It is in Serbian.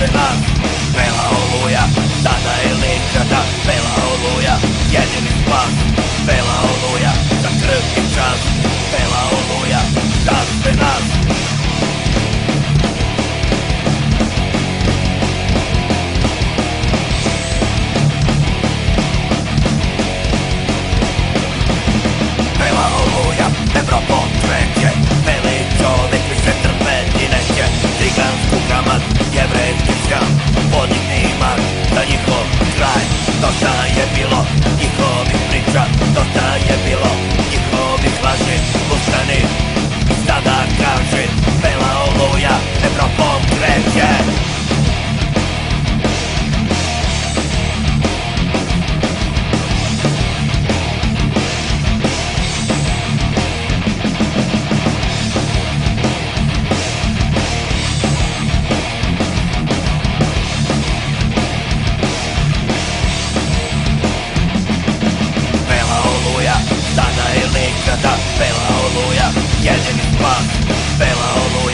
sve nas. Bela oluja, sada je ličata. Bela oluja, jedini spas. Bela oluja, za krv i čast. Bela oluja, za sve nas. Bela oluja, Evropo kreće. Beli čovek više trpeti neće. Cigansku kamad, jevrejski sjam. Podigni iman za njihov kraj. Dosta je bilo njihovih priča. Dosta je bilo njihovih laži. Ustani, sada kaži. Bela oluja, Evropom kreće. Sada je ličata. Bela oluja, jedini spas. Bela oluja.